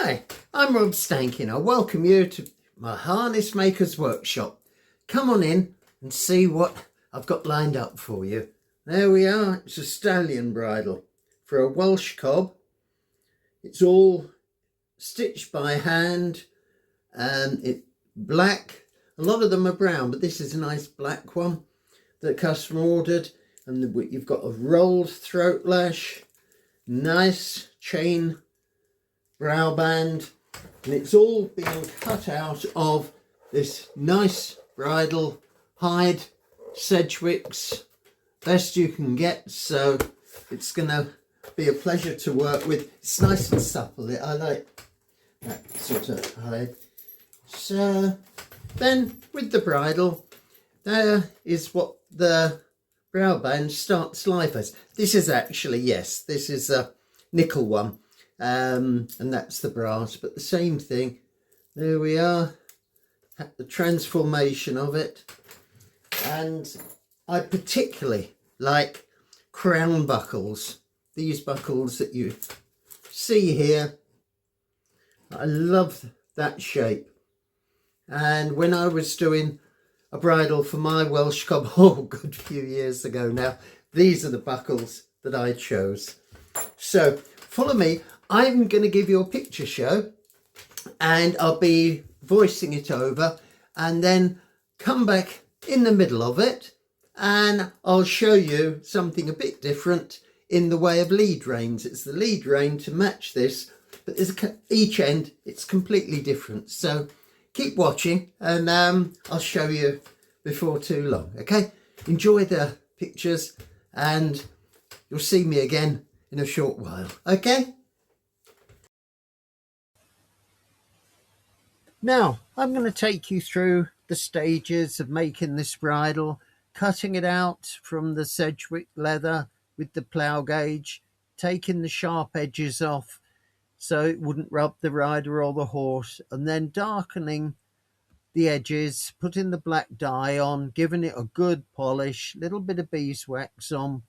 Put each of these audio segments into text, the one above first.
Hi, I'm Rob Steinke and I welcome you to my harness maker's workshop. Come on in and see what I've got lined up for you. There we are, it's a Stallion bridle for a Welsh Cob. It's all stitched by hand and it's black. A lot of them are brown, but this is a nice black one that the customer ordered. And you've got a rolled throat lash, nice chain brow band, and it's all being cut out of this nice bridle hide, Sedgwick's, best you can get, so it's gonna be a pleasure to work with. It's nice and supple, I like that sort of hide. So then with the bridle, there is what the brow band starts life as. This is actually, yes, this is a nickel one. And that's the brass, but the same thing. There we are, the transformation of it. And I particularly like crown buckles, these buckles that you see here. I love that shape. And when I was doing a bridle for my Welsh Cob, oh, good few years ago now, these are the buckles that I chose. So follow me. I'm going to give you a picture show and I'll be voicing it over and then come back in the middle of it and I'll show you something a bit different in the way of lead reins. It's the lead rein to match this, but there's each end it's completely different. So keep watching and I'll show you before too long. Okay, enjoy the pictures and you'll see me again in a short while. Okay. Now, I'm going to take you through the stages of making this bridle, cutting it out from the Sedgwick leather with the plough gauge, taking the sharp edges off so it wouldn't rub the rider or the horse, and then darkening the edges, putting the black dye on, giving it a good polish, little bit of beeswax on,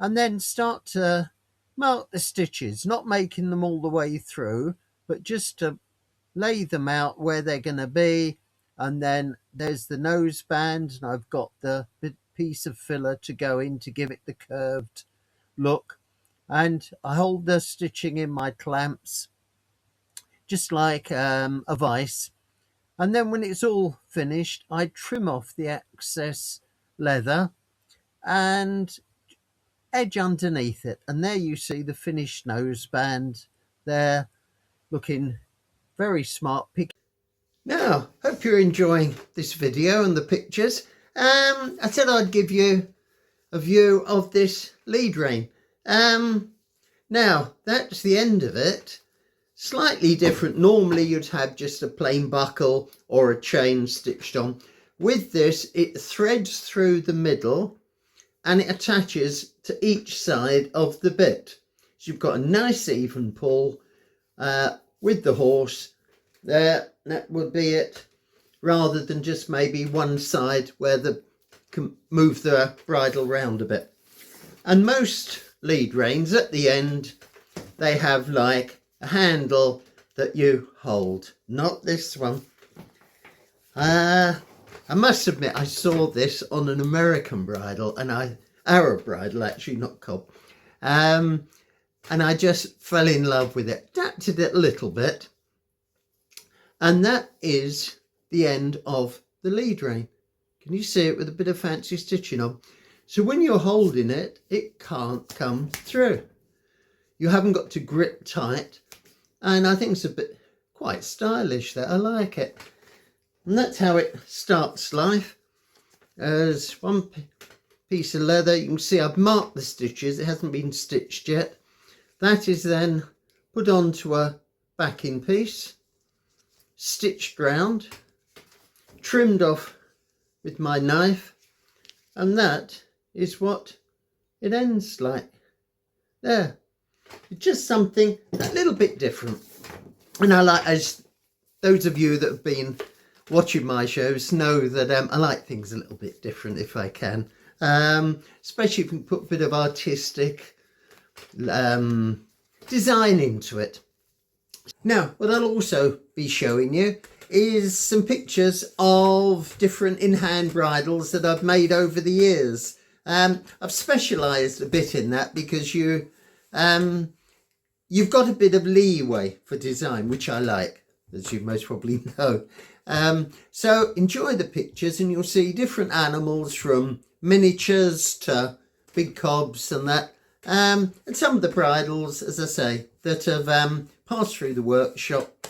and then start to mark the stitches, not making them all the way through, but just to lay them out where they're going to be. And then there's the nose band, and I've got the piece of filler to go in to give it the curved look. And I hold the stitching in my clamps just like a vice. And then when it's all finished, I trim off the excess leather and edge underneath it, and there you see the finished nose band there, looking very smart. Now, hope you're enjoying this video and the pictures. I said I'd give you a view of this lead rein. Now, that's the end of it. Slightly different. Normally you'd have just a plain buckle or a chain stitched on. With this, it threads through the middle and it attaches to each side of the bit. So you've got a nice even pull with the horse. There, that would be it, rather than just maybe one side where the can move the bridle round a bit. And most lead reins at the end, they have like a handle that you hold, not this one. I must admit I saw this on an American bridle, and Arab bridle actually, not Cob, and I just fell in love with it, adapted it a little bit. And that is the end of the lead rein. Can you see it with a bit of fancy stitching on? So when you're holding it, it can't come through. You haven't got to grip tight. And I think it's a bit quite stylish there. I like it. And that's how it starts life. There's one piece of leather. You can see I've marked the stitches. It hasn't been stitched yet. That is then put onto a backing piece, stitched round, trimmed off with my knife, and that is what it ends like. There, it's just something a little bit different. And I like, as those of you that have been watching my shows know that I like things a little bit different if I can, especially if you can put a bit of artistic design into it. Now, what I'll also be showing you is some pictures of different in-hand bridles that I've made over the years. I've specialised a bit in that because you've got a bit of leeway for design, which I like, as you most probably know. So enjoy the pictures and you'll see different animals from miniatures to big cobs and that. And some of the bridles, as I say, that have passed through the workshop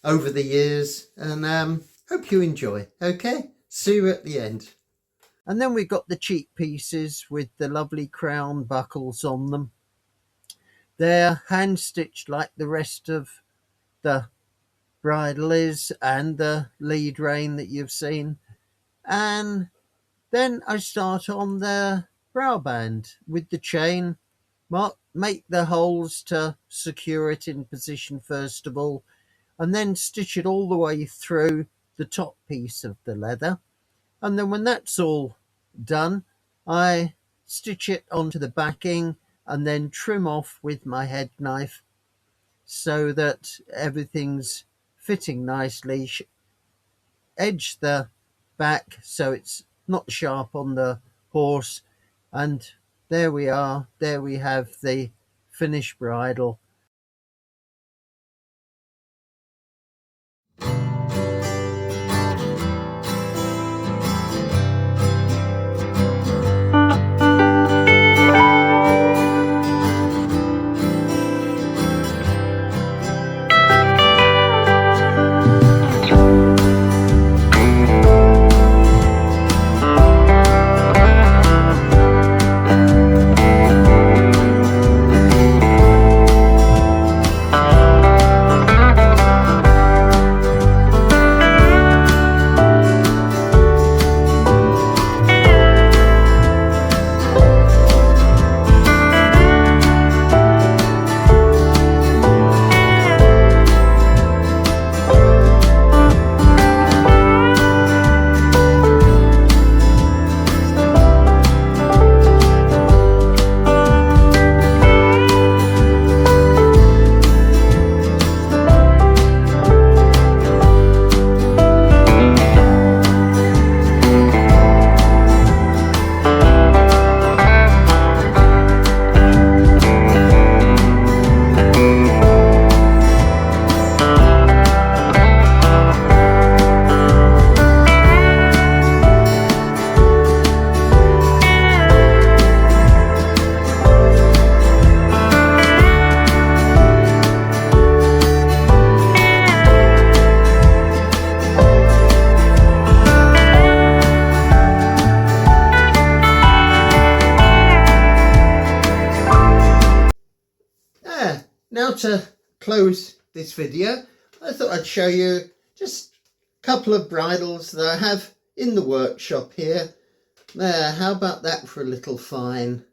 over the years, and hope you enjoy. Okay, see you at the end. And then we've got the cheek pieces with the lovely crown buckles on them. They're hand stitched like the rest of the bridle is, and the lead rein that you've seen. And then I start on the brow band with the chain. Make the holes to secure it in position first of all, and then stitch it all the way through the top piece of the leather. And then when that's all done, I stitch it onto the backing and then trim off with my head knife so that everything's fitting nicely. Edge the back so it's not sharp on the horse, and there we are. There we have the finished bridle. Now to close this video, I thought I'd show you just a couple of bridles that I have in the workshop here. There, how about that for a little fine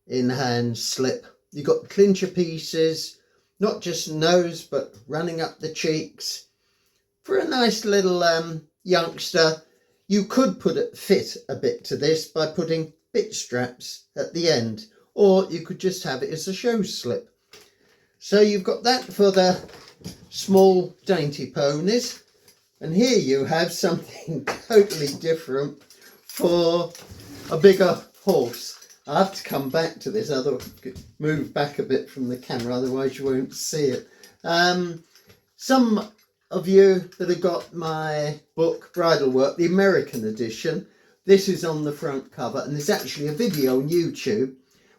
in-hand slip? You've got clincher pieces, not just nose but running up the cheeks. For a nice little youngster, you could fit a bit to this by putting bit straps at the end, or you could just have it as a show slip. So you've got that for the small dainty ponies, and here you have something totally different for a bigger horse. I have to come back to this, otherwise move back a bit from the camera, otherwise you won't see it. Some of you that have got my book Bridal Work, the American edition, this is on the front cover, and there's actually a video on YouTube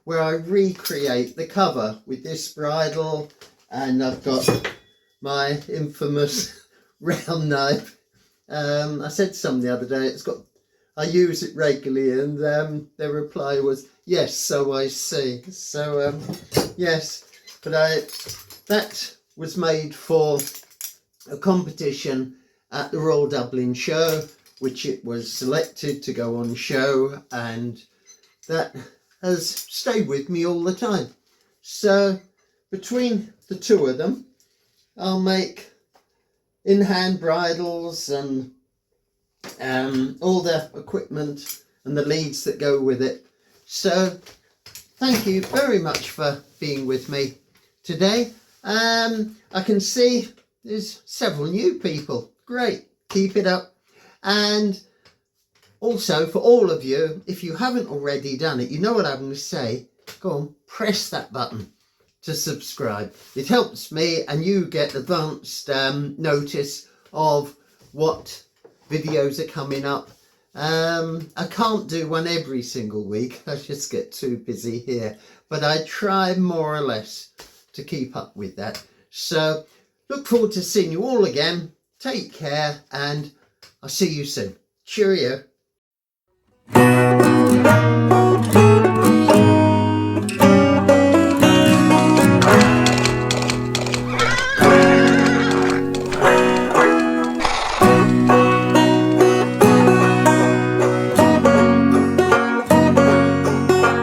where I recreate the cover with this bridle, and I've got my infamous round knife. I said to someone the other day, I use it regularly, and their reply was, yes, so I see. So yes, but that was made for a competition at the Royal Dublin Show, which it was selected to go on show, and that has stayed with me all the time. So between the two of them, I'll make in-hand bridles and all the equipment and the leads that go with it. So thank you very much for being with me today. I can see there's several new people. Great, keep it up. And also for all of you, if you haven't already done it, you know what I'm going to say. Go on, press that button to subscribe. It helps me and you get advanced notice of what videos are coming up. I can't do one every single week. I just get too busy here. But I try more or less to keep up with that. So look forward to seeing you all again. Take care and I'll see you soon. Cheerio.